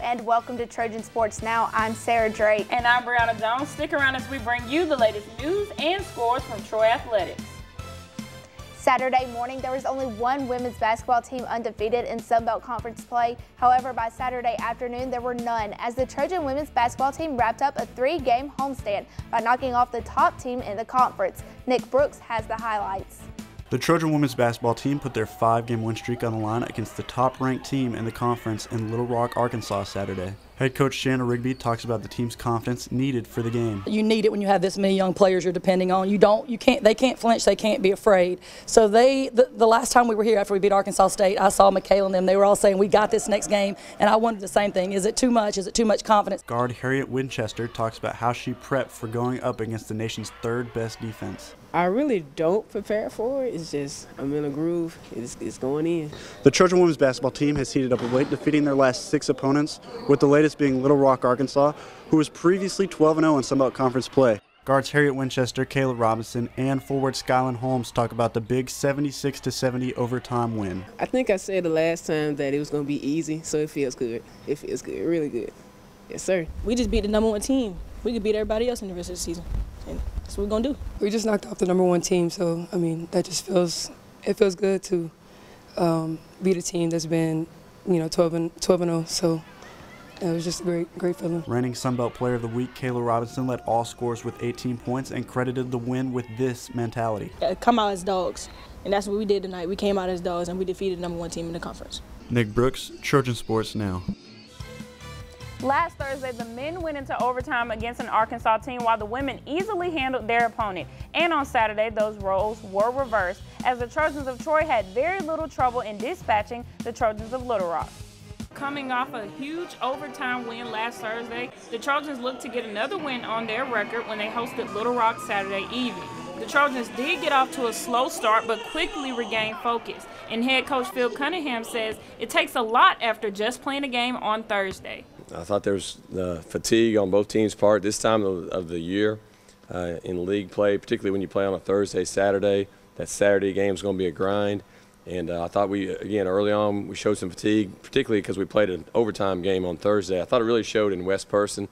and welcome to Trojan Sports Now. I'm Sarah Drake. And I'm Briana Jones. Stick around as we bring you the latest news and scores from Troy Athletics. Saturday morning, there was only one women's basketball team undefeated in Sunbelt Conference play. However, by Saturday afternoon, there were none, as the Trojan women's basketball team wrapped up a 3-game homestand by knocking off the top team in the conference. Nick Brooks has the highlights. The Trojan women's basketball team put their 5-game win streak on the line against the top-ranked team in the conference in Little Rock, Arkansas Saturday. Head coach Shanna Rigby talks about the team's confidence needed for the game. You need it when you have this many young players you're depending on. They can't flinch, they can't be afraid. So the last time we were here after we beat Arkansas State, I saw Michaela and them. They were all saying, we got this next game, and I wondered the same thing. Is it too much? Is it too much confidence? Guard Harriet Winchester talks about how she prepped for going up against the nation's third-best defense. I really don't prepare for it. It's just I'm in a groove. It's going in. The Trojan women's basketball team has heated up late, defeating their last 6 opponents, with the latest being Little Rock, Arkansas, who was previously 12-0 in Sunbelt Conference play. Guards Harriet Winchester, Kayla Robinson, and forward Skyland Holmes talk about the big 76-70 overtime win. I think I said the last time that it was going to be easy, so it feels good. It feels good, really good. Yes, sir. We just beat the #1 team. We could beat everybody else in the rest of the season. And that's what we're going to do. We just knocked off the #1 team, so, I mean, that just feels good to beat a team that's been, 12-0, so it was just a great feeling. Reigning Sunbelt Player of the Week, Kayla Robinson led all scorers with 18 points and credited the win with this mentality. Come out as dogs, and that's what we did tonight. We came out as dogs, and we defeated the #1 team in the conference. Nick Brooks, Trojan Sports Now. Last Thursday, the men went into overtime against an Arkansas team while the women easily handled their opponent. And on Saturday, those roles were reversed as the Trojans of Troy had very little trouble in dispatching the Trojans of Little Rock. Coming off a huge overtime win last Thursday, the Trojans looked to get another win on their record when they hosted Little Rock Saturday evening. The Trojans did get off to a slow start but quickly regained focus. And head coach Phil Cunningham says it takes a lot after just playing a game on Thursday. I thought there was fatigue on both teams' part this time of the year in league play, particularly when you play on a Thursday, Saturday. That Saturday game is going to be a grind. And I thought again, early on, we showed some fatigue, particularly because we played an overtime game on Thursday. I thought it really showed in West Person.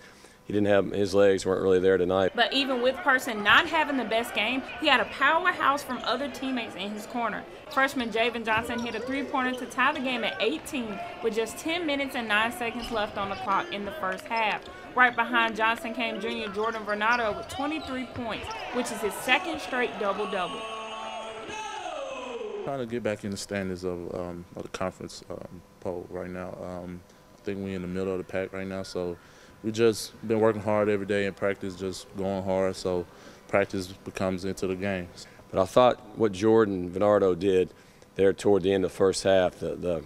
He didn't have his legs weren't really there tonight. But even with Person not having the best game, he had a powerhouse from other teammates in his corner. Freshman Javen Johnson hit a 3-pointer to tie the game at 18 with just 10 minutes and 9 seconds left on the clock in the first half. Right behind Johnson came junior Jordan Vernado with 23 points, which is his second straight double-double. Trying to get back in the standings of the conference poll right now. I think we're in the middle of the pack right now, so we just been working hard every day in practice, just going hard, so practice becomes into the games. But I thought what Jordan Bernardo did there toward the end of the first half, the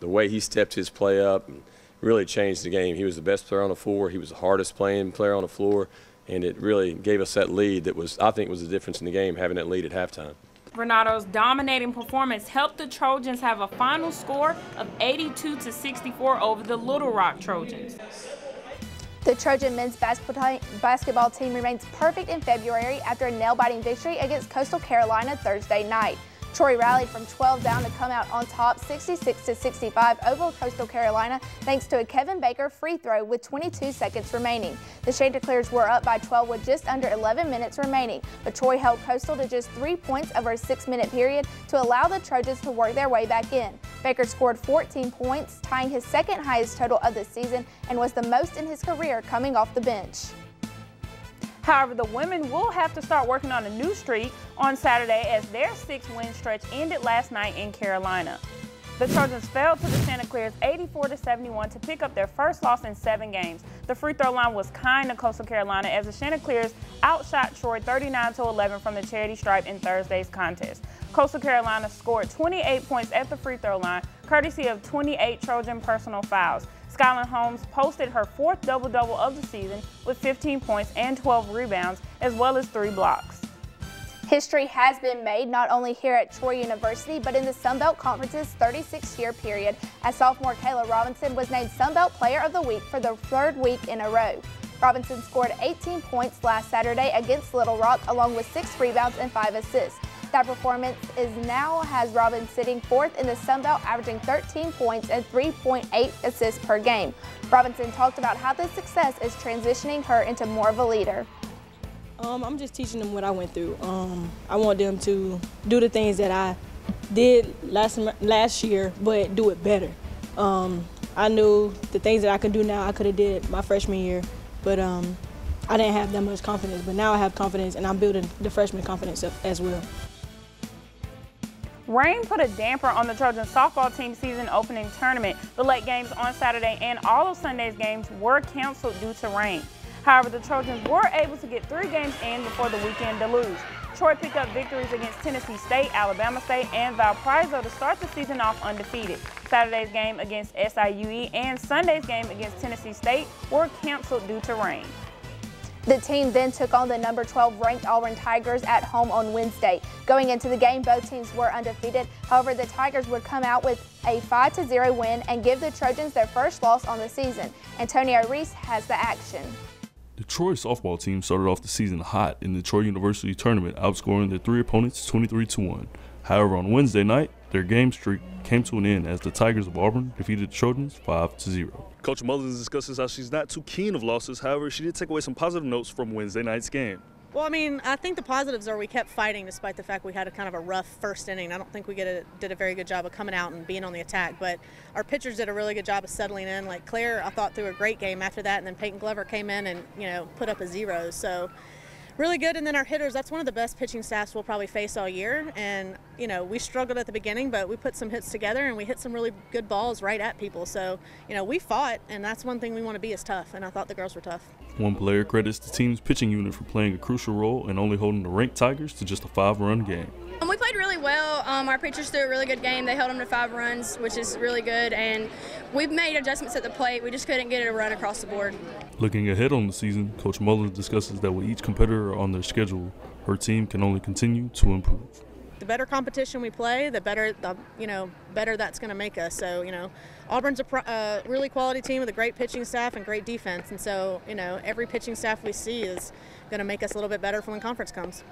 way he stepped his play up really changed the game. He was the best player on the floor. He was the hardest playing player on the floor, and it really gave us that lead that I think was the difference in the game, having that lead at halftime. Bernado's dominating performance helped the Trojans have a final score of 82-64 over the Little Rock Trojans. The Trojan men's basketball team remains perfect in February after a nail-biting victory against Coastal Carolina Thursday night. Troy rallied from 12 down to come out on top 66-65 over Coastal Carolina thanks to a Kevin Baker free throw with 22 seconds remaining. The Chanticleers were up by 12 with just under 11 minutes remaining, but Troy held Coastal to just 3 points over a 6-minute period to allow the Trojans to work their way back in. Baker scored 14 points, tying his second highest total of the season and was the most in his career coming off the bench. However, the women will have to start working on a new streak on Saturday as their 6-win stretch ended last night in Carolina. The Trojans fell to the Chanticleers 84-71 to pick up their first loss in 7 games. The free throw line was kind to Coastal Carolina as the Chanticleers outshot Troy 39-11 from the charity stripe in Thursday's contest. Coastal Carolina scored 28 points at the free throw line, courtesy of 28 Trojan personal fouls. Skyland Holmes posted her 4th double-double of the season with 15 points and 12 rebounds, as well as 3 blocks. History has been made not only here at Troy University, but in the Sunbelt Conference's 36-year period, as sophomore Kayla Robinson was named Sunbelt Player of the Week for the 3rd week in a row. Robinson scored 18 points last Saturday against Little Rock, along with 6 rebounds and 5 assists. That performance has Robin sitting 4th in the Sun Belt, averaging 13 points and 3.8 assists per game. Robinson talked about how this success is transitioning her into more of a leader. I'm just teaching them what I went through. I want them to do the things that I did last year, but do it better. I knew the things that I could do now, I could have did my freshman year, but I didn't have that much confidence. But now I have confidence, and I'm building the freshman confidence up as well. Rain put a damper on the Trojan softball team season opening tournament. The late games on Saturday and all of Sunday's games were canceled due to rain. However, the Trojans were able to get 3 games in before the weekend deluge. Troy picked up victories against Tennessee State, Alabama State, and Valparaiso to start the season off undefeated. Saturday's game against SIUE and Sunday's game against Tennessee State were canceled due to rain. The team then took on the number 12 ranked Auburn Tigers at home on Wednesday. Going into the game, both teams were undefeated. However, the Tigers would come out with a 5-0 win and give the Trojans their first loss on the season. Antonio Reese has the action. The Troy softball team started off the season hot in the Troy University tournament, outscoring their 3 opponents 23-1. However, on Wednesday night, their game streak came to an end as the Tigers of Auburn defeated the Trojans 5-0. Coach Mullins discusses how she's not too keen of losses. However, she did take away some positive notes from Wednesday night's game. Well, I mean, I think the positives are we kept fighting despite the fact we had a kind of a rough first inning. I don't think we did a very good job of coming out and being on the attack, but our pitchers did a really good job of settling in. Like Claire, I thought, threw a great game after that, and then Peyton Glover came in and, put up a 0. So really good. And then our hitters, that's one of the best pitching staffs we'll probably face all year. And, we struggled at the beginning, but we put some hits together and we hit some really good balls right at people. So, we fought, and that's one thing we want to be is tough, and I thought the girls were tough. One player credits the team's pitching unit for playing a crucial role in only holding the ranked Tigers to just a 5-run game. We played really well. Our pitchers threw a really good game. They held them to 5 runs, which is really good, and we've made adjustments at the plate. We just couldn't get it a run across the board. Looking ahead on the season, Coach Mullins discusses that with each competitor on their schedule, her team can only continue to improve. The better competition we play, the better better that's going to make us. So, Auburn's a really quality team with a great pitching staff and great defense, and so, every pitching staff we see is going to make us a little bit better for when conference comes.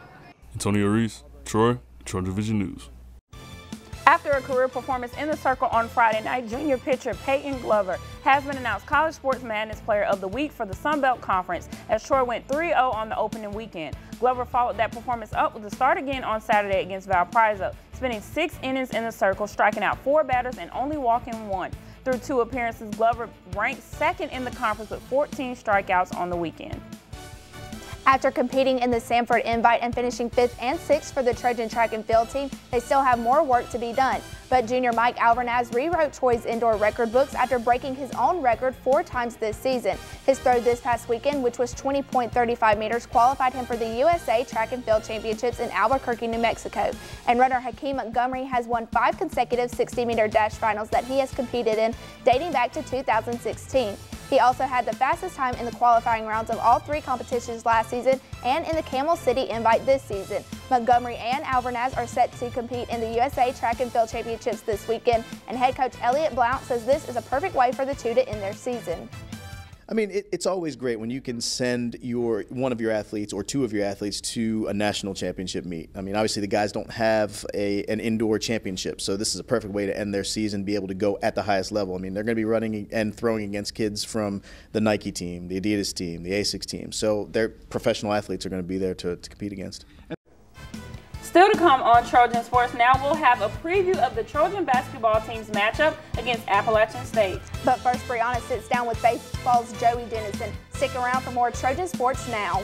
Antonio Reese, Troy Trojan News. After a career performance in the circle on Friday night, junior pitcher Peyton Glover has been announced College Sports Madness Player of the Week for the Sun Belt Conference as Troy went 3-0 on the opening weekend. Glover followed that performance up with a start again on Saturday against Valparaiso, spending 6 innings in the circle, striking out 4 batters and only walking 1. Through 2 appearances, Glover ranked 2nd in the conference with 14 strikeouts on the weekend. After competing in the Sanford Invite and finishing 5th and 6th for the Trojan track and field team, they still have more work to be done. But junior Mike Alvarez rewrote Troy's indoor record books after breaking his own record 4 times this season. His throw this past weekend, which was 20.35 meters, qualified him for the USA Track and Field Championships in Albuquerque, New Mexico. And runner Hakeem Montgomery has won 5 consecutive 60-meter dash finals that he has competed in, dating back to 2016. He also had the fastest time in the qualifying rounds of all 3 competitions last season and in the Camel City Invite this season. Montgomery and Alvarez are set to compete in the USA Track and Field Championships this weekend, and head coach Elliott Blount says this is a perfect way for the 2 to end their season. I mean, it's always great when you can send one of your athletes or 2 of your athletes to a national championship meet. I mean, obviously the guys don't have an indoor championship, so this is a perfect way to end their season, be able to go at the highest level. I mean, they're going to be running and throwing against kids from the Nike team, the Adidas team, the ASICS team. So their professional athletes are going to be there to compete against. Still to come on Trojan Sports, now we'll have a preview of the Trojan basketball team's matchup against Appalachian State. But first, Briana sits down with baseball's Joey Dennison. Stick around for more Trojan Sports now.